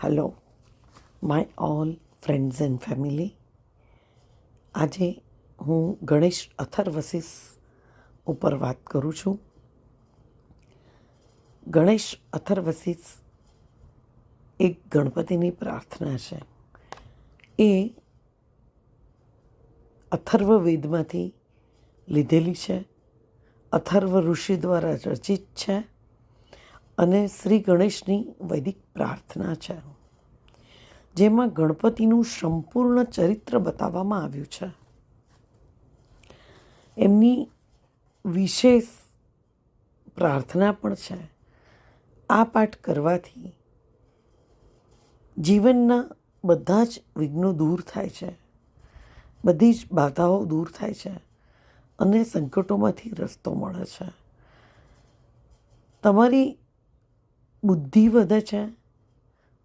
Hello my all friends and family. આજે હું ગણેશ અથર્વશીસ ઉપર વાત કરું છું. ગણેશ અથર્વશીસ એક ગણપતિની પ્રાર્થના છે. એ અથર્વવેદમાંથી લીધેલી છે. અથર્વ ઋષિ દ્વારા રચિત છે અને શ્રી ગણેશની વૈદિક પ્રાર્થના છે, જેમાં ગણપતિનું સંપૂર્ણ ચરિત્ર બતાવવામાં આવ્યું છે. એમની વિશેષ પ્રાર્થના પણ છે. આ પાઠ કરવાથી જીવનના બધા જ વિઘ્નો દૂર થાય છે, બધી જ બાધાઓ દૂર થાય છે અને સંકટોમાંથી રસ્તો મળે છે. તમારી બુદ્ધિ વધે છે,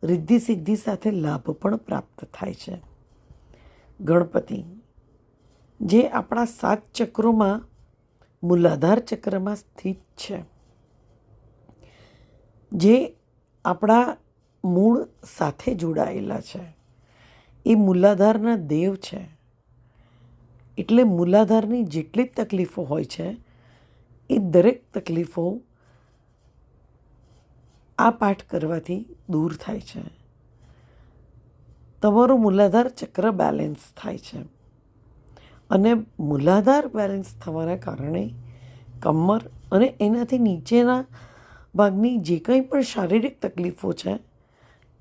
રિદ્ધિ સિદ્ધિ સાથે લાભ પણ પ્રાપ્ત થાય છે. ગણપતિ જે આપણા 7 ચક્રોમાં મૂલાધાર ચક્રમાં સ્થિત છે, જે આપણા મૂળ સાથે જોડાયેલા છે, એ મૂલાધારના દેવ છે. એટલે મૂલાધારની જેટલી તકલીફો હોય છે એ દરેક તકલીફો આ પાઠ કરવાથી દૂર થાય છે. તમારું મૂલાધાર ચક્ર બેલેન્સ થાય છે અને મૂલાધાર બેલેન્સ થવાના કારણે કમર અને એનાથી નીચેના ભાગની જે કંઈ પણ શારીરિક તકલીફો છે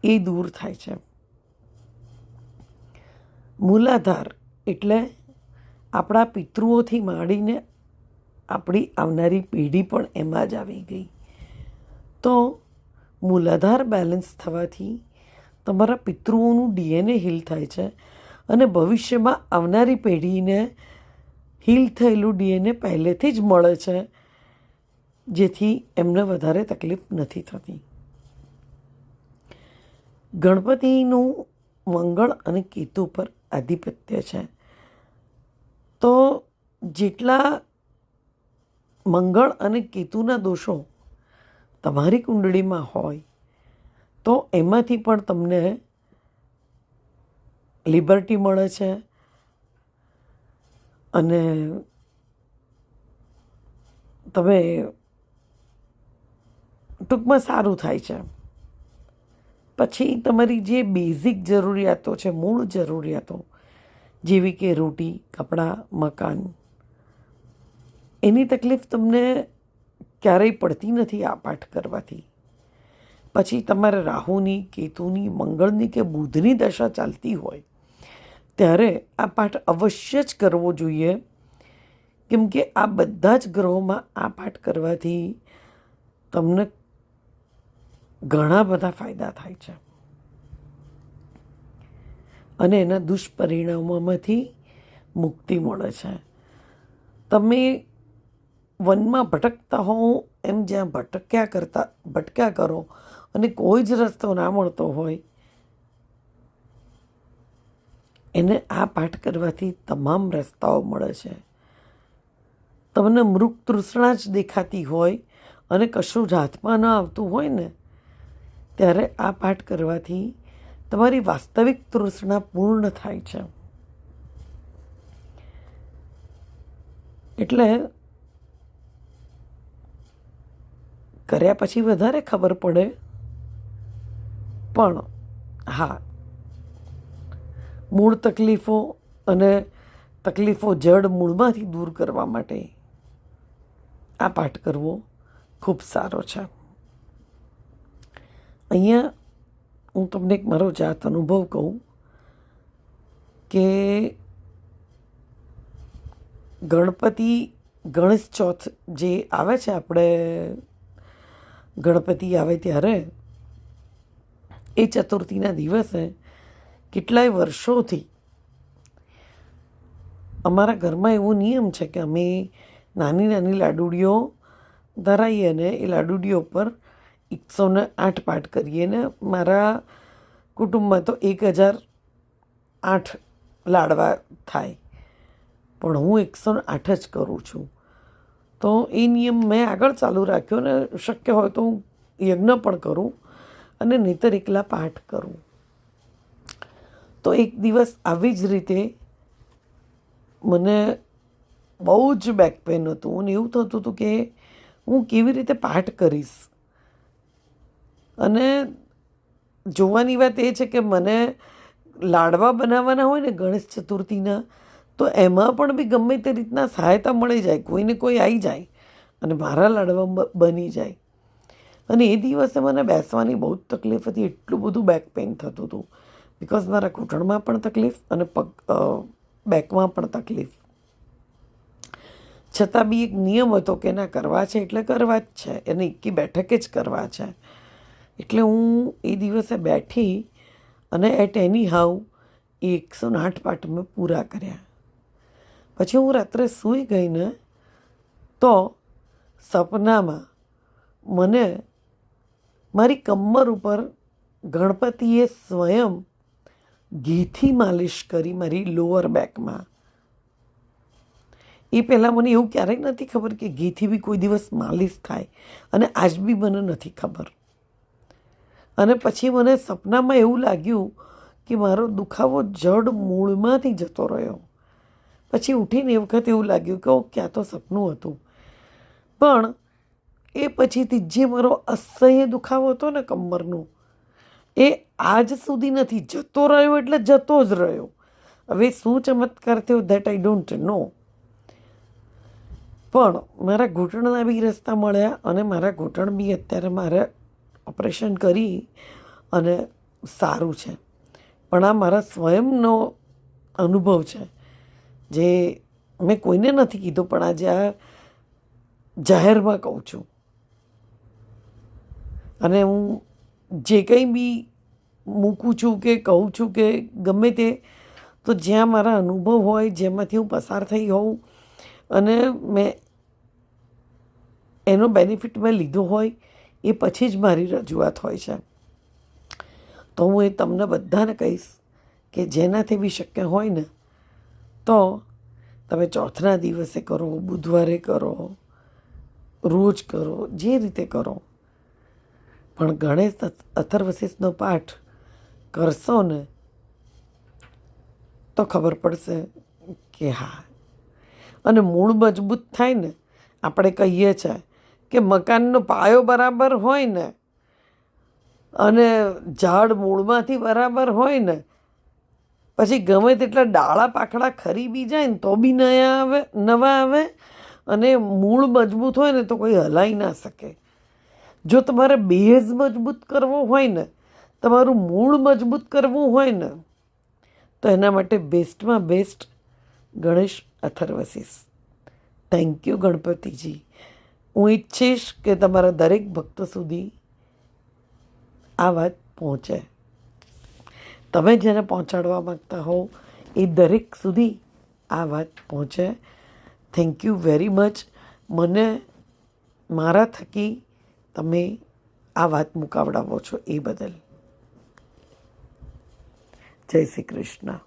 એ દૂર થાય છે. મૂલાધાર એટલે આપણા પિતૃઓથી માંડીને આપણી આવનારી પેઢી પણ એમાં જ આવી ગઈ. તો મૂલાધાર બેલેન્સ થવાથી તમારા પિતૃઓનું ડીએનએ હીલ થાય છે અને ભવિષ્યમાં આવનારી પેઢીને હીલ થયેલું ડીએનએ પહેલેથી જ મળે છે, જેથી એમને વધારે તકલીફ નથી થતી. ગણપતિનું મંગળ અને કેતુ પર આધિપત્ય છે. તો જેટલા મંગળ અને કેતુના દોષો તમારી કુંડળીમાં હોય તો એમાંથી પણ તમને લિબર્ટી મળે છે અને તમે ટૂંકમાં સારું થાય છે. પછી તમારી જે બેઝિક જરૂરિયાતો છે, મૂળ જરૂરિયાતો, જેવી કે રોટી, કપડાં, મકાન, એની તકલીફ તમને ક્યારેય પડતી નથી આ પાઠ કરવાથી. પછી તમારે રાહુની, કેતુની, મંગળની કે બુધની દશા ચાલતી હોય ત્યારે આ પાઠ અવશ્ય જ કરવો જોઈએ, કેમ કે આ બધા જ ગ્રહોમાં આ પાઠ કરવાથી તમને ઘણા બધા ફાયદા થાય છે અને એના દુષ્પરિણામોમાંથી મુક્તિ મળે છે. તમે વનમાં ભટકતા હો એમ જ્યાં ભટક્યા કરો અને કોઈ જ રસ્તો ના મળતો હોય, એને આ પાઠ કરવાથી તમામ રસ્તાઓ મળે છે. તમને મૃગ તૃષ્ણા જ દેખાતી હોય અને કશું જ હાથમાં ન આવતું હોય ને, ત્યારે આ પાઠ કરવાથી તમારી વાસ્તવિક તૃષ્ણા પૂર્ણ થાય છે. એટલે કર્યા પછી વધારે ખબર પડે, પણ હા, મૂળ તકલીફો અને તકલીફો જડ મૂળમાંથી દૂર કરવા માટે આ પાઠ કરવો ખૂબ સારો છે. અહીંયા હું તમને એક મારો જાત અનુભવ કહું કે ગણેશ ચોથ જે આવે છે, આપણે ગણપતિ આવે ત્યારે એ ચતુર્થીના દિવસે કેટલાય વર્ષોથી અમારા ઘરમાં એવો નિયમ છે કે અમે નાની નાની લાડુડીઓ ધરાઈએ ને એ લાડુડીઓ પર 108 પાઠ કરીએ ને મારા કુટુંબમાં તો 1008 લાડવા થાય, પણ હું 108 જ કરું છું. તો એ નિયમ મેં આગળ ચાલુ રાખ્યો ને શક્ય હોય તો હું યજ્ઞ પણ કરું અને નહીંતર એકલા પાઠ કરું. તો એક દિવસ આવી જ રીતે મને બહુ જ બેક પેન હતું અને એવું થતું હતું કે હું કેવી રીતે પાઠ કરીશ. અને જોવાની વાત એ છે કે મને લાડવા બનાવવાના હોય ને ગણેશ ચતુર્થીના, તો એમાં પણ બી ગમે તે રીતના સહાયતા મળી જાય, કોઈને કોઈ આવી જાય અને મારા લાડવા બની જાય. અને એ દિવસે મને બેસવાની બહુ જ તકલીફ હતી, એટલું બધું બેક પેઇન થતું હતું, બિકોઝ મારા ઘૂંટણમાં પણ તકલીફ અને બેકમાં પણ તકલીફ. છતાં બી એક નિયમ હતો કે ના, કરવા છે એટલે કરવા જ છે, એને એકી બેઠકે જ કરવા છે. એટલે હું એ દિવસે બેઠી અને એટ એની હાઉ એ 108 પાઠ મેં પૂરા કર્યા. પછી હું રાત્રે સૂઈ ગઈ ને તો સપનામાં મને મારી કમર ઉપર ગણપતિએ સ્વયં ઘીથી માલિશ કરી મારી લોઅર બેકમાં. એ પહેલાં મને એવું ક્યારેય નથી ખબર કે ઘીથી બી કોઈ દિવસ માલિશ થાય, અને આજ બી મને નથી ખબર. અને પછી મને સપનામાં એવું લાગ્યું કે મારો દુખાવો જડ મૂળમાંથી જતો રહ્યો. પછી ઉઠીને એ વખત એવું લાગ્યું કે ઓકે, આ તો સપનું હતું. પણ એ પછીથી જે મારો અસહ્ય દુખાવો હતો ને કમરનો, એ આજ સુધી નથી. જતો રહ્યો એટલે જતો જ રહ્યો. હવે શું ચમત્કાર થયો દેટ આઈ ડોન્ટ નો. પણ મારા ઘૂંટણના બી રસ્તા મળ્યા અને મારા ઘૂંટણ બી અત્યારે મારે ઓપરેશન કરી અને સારું છે. પણ આ મારા સ્વયંનો અનુભવ છે, જે મેં કોઈને નથી કીધું, પણ આજે આ જાહેરમાં કહું છું. અને હું જે કંઈ બી મૂકું છું કે કહું છું કે ગમે તે, તો જ્યાં મારા અનુભવ હોય, જેમાંથી હું પસાર થઈ હોઉં અને મેં એનો બેનિફિટ મેં લીધો હોય, એ પછી જ મારી રજૂઆત હોય છે. તો હું એ તમને બધાને કહીશ કે જેનાથી બી શક્ય હોય ને તો તમે ચોથના દિવસે કરો, બુધવારે કરો, રોજ કરો, જે રીતે કરો, પણ ગણેશ અથર્વશીર્ષનો પાઠ કરશો ને તો ખબર પડશે કે હા. અને મૂળ મજબૂત થાય ને, આપણે કહીએ છીએ કે મકાનનો પાયો બરાબર હોય ને અને ઝાડ મૂળમાંથી બરાબર હોય ને, પછી ગમે તેટલા ડાળા પાકડા ખરી બી જાય ને તો બી નવા આવે. અને મૂળ મજબૂત હોય ને તો કોઈ હલાવી ના શકે. જો તમારે બેઝ મજબૂત કરવો હોય ને, તમારું મૂળ મજબૂત કરવું હોય ને, તો એના માટે બેસ્ટમાં best Ganesh Atharvashirsha. Thank you Ganpatiji. હું ઈચ્છીશ કે તમારા દરેક ભક્તો સુધી આ વાત પહોંચે. તમે જેને પહોંચાડવા માગતા હોવ એ દરેક સુધી આ વાત પહોંચે. Thank you very much. મને મારા થકી તમે આ વાત મુકાવડાવો છો એ બદલ. જય શ્રી કૃષ્ણ.